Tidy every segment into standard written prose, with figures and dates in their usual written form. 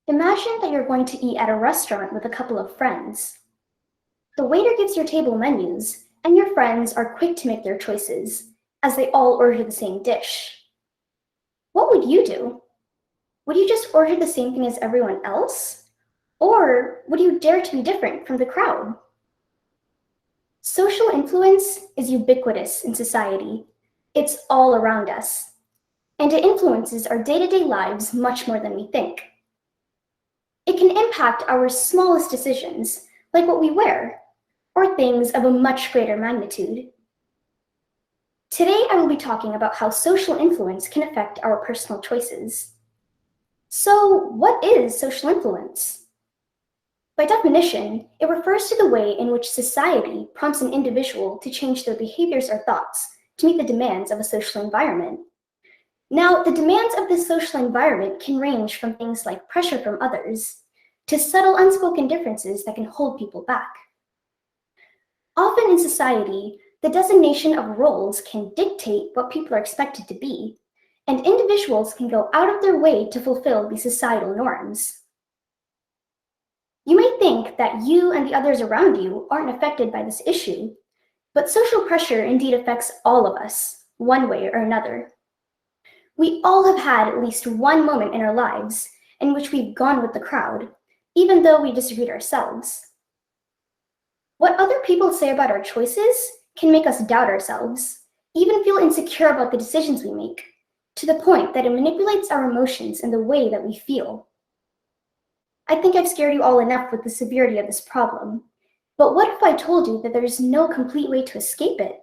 Imagine that you're going to eat at a restaurant with a couple of friends. The waiter gives your table menus, and your friends are quick to make their choices, as they all order the same dish. What would you do? Would you just order the same thing as everyone else? Or would you dare to be different from the crowd? Social influence is ubiquitous in society. It's all around us, and it influences our day-to-day lives much more than we think. It can impact our smallest decisions, like what we wear, or things of a much greater magnitude. Today, I will be talking about how social influence can affect our personal choices. So, what is social influence? By definition, it refers to the way in which society prompts an individual to change their behaviors or thoughts to meet the demands of a social environment. Now, the demands of this social environment can range from things like pressure from others to subtle unspoken differences that can hold people back. Often in society, the designation of roles can dictate what people are expected to be, and individuals can go out of their way to fulfill these societal norms. You may think that you and the others around you aren't affected by this issue, but social pressure indeed affects all of us, one way or another. We all have had at least one moment in our lives in which we've gone with the crowd, even though we disagreed ourselves. What other people say about our choices can make us doubt ourselves, even feel insecure about the decisions we make, to the point that it manipulates our emotions and the way that we feel. I think I've scared you all enough with the severity of this problem, but what if I told you that there's no complete way to escape it?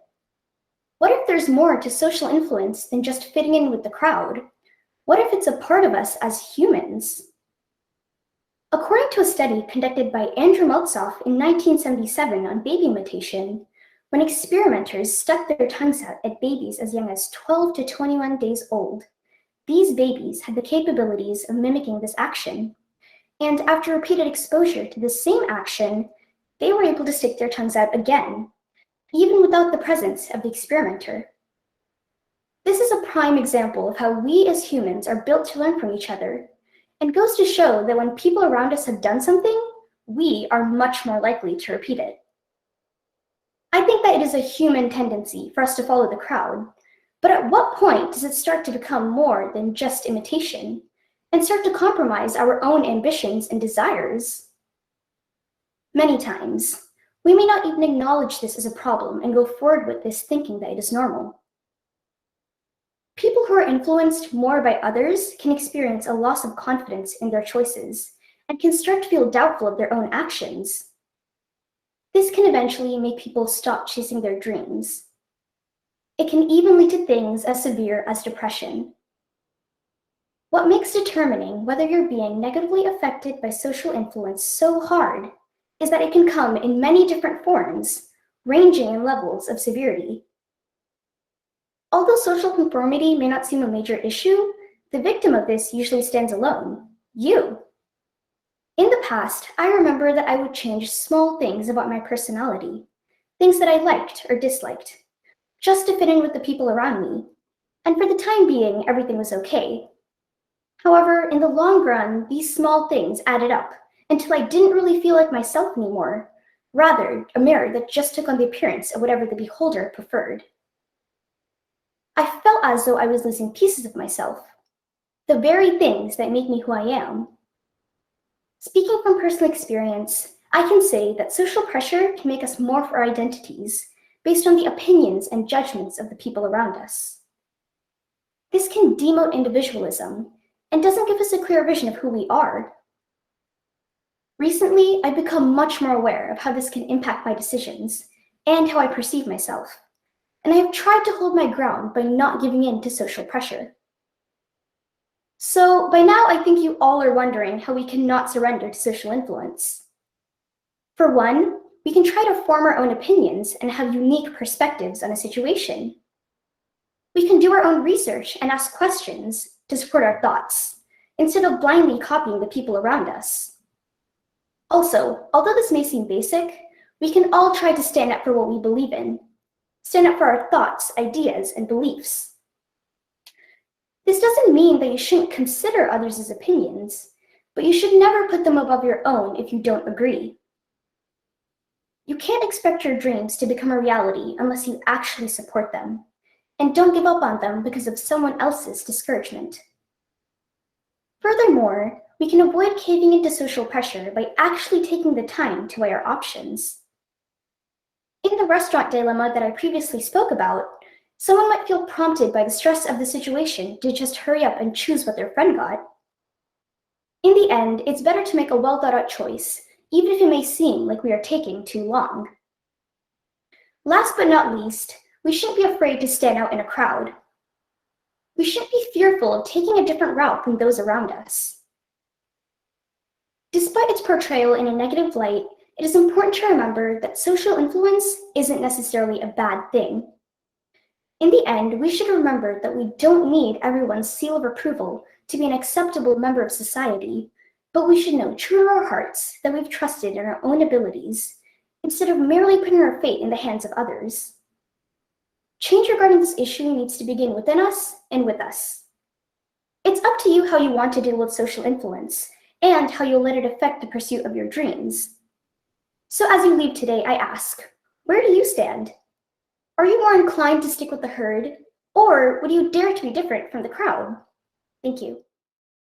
What if there's more to social influence than just fitting in with the crowd? What if it's a part of us as humans? According to a study conducted by Andrew Meltzoff in 1977 on baby imitation, when experimenters stuck their tongues out at babies as young as 12 to 21 days old, these babies had the capabilities of mimicking this action. And after repeated exposure to the same action, they were able to stick their tongues out again, even without the presence of the experimenter. This is a prime example of how we as humans are built to learn from each other, and goes to show that when people around us have done something, we are much more likely to repeat it. I think that it is a human tendency for us to follow the crowd, but at what point does it start to become more than just imitation, and start to compromise our own ambitions and desires? Many times, we may not even acknowledge this as a problem and go forward with this thinking that it is normal. People who are influenced more by others can experience a loss of confidence in their choices and can start to feel doubtful of their own actions. This can eventually make people stop chasing their dreams. It can even lead to things as severe as depression. What makes determining whether you're being negatively affected by social influence so hard is that it can come in many different forms, ranging in levels of severity. Although social conformity may not seem a major issue, the victim of this usually stands alone, you. In the past, I remember that I would change small things about my personality, things that I liked or disliked, just to fit in with the people around me, and for the time being, everything was okay. However, in the long run, these small things added up until I didn't really feel like myself anymore, rather a mirror that just took on the appearance of whatever the beholder preferred. I felt as though I was losing pieces of myself, the very things that make me who I am. Speaking from personal experience, I can say that social pressure can make us morph our identities based on the opinions and judgments of the people around us. This can demote individualism and doesn't give us a clear vision of who we are. Recently, I've become much more aware of how this can impact my decisions and how I perceive myself, and I have tried to hold my ground by not giving in to social pressure. So by now, I think you all are wondering how we cannot surrender to social influence. For one, we can try to form our own opinions and have unique perspectives on a situation. We can do our own research and ask questions to support our thoughts, instead of blindly copying the people around us. Also, although this may seem basic, we can all try to stand up for what we believe in, stand up for our thoughts, ideas, and beliefs. This doesn't mean that you shouldn't consider others' opinions, but you should never put them above your own if you don't agree. You can't expect your dreams to become a reality unless you actually support them, and don't give up on them because of someone else's discouragement. Furthermore, we can avoid caving into social pressure by actually taking the time to weigh our options. In the restaurant dilemma that I previously spoke about, someone might feel prompted by the stress of the situation to just hurry up and choose what their friend got. In the end, it's better to make a well-thought-out choice, even if it may seem like we are taking too long. Last but not least, we shouldn't be afraid to stand out in a crowd. We shouldn't be fearful of taking a different route from those around us. Despite its portrayal in a negative light, it is important to remember that social influence isn't necessarily a bad thing. In the end, we should remember that we don't need everyone's seal of approval to be an acceptable member of society, but we should know true to our hearts that we've trusted in our own abilities, instead of merely putting our fate in the hands of others. Change regarding this issue needs to begin within us and with us. It's up to you how you want to deal with social influence, and how you'll let it affect the pursuit of your dreams. So as you leave today, I ask, where do you stand? Are you more inclined to stick with the herd, or would you dare to be different from the crowd? Thank you.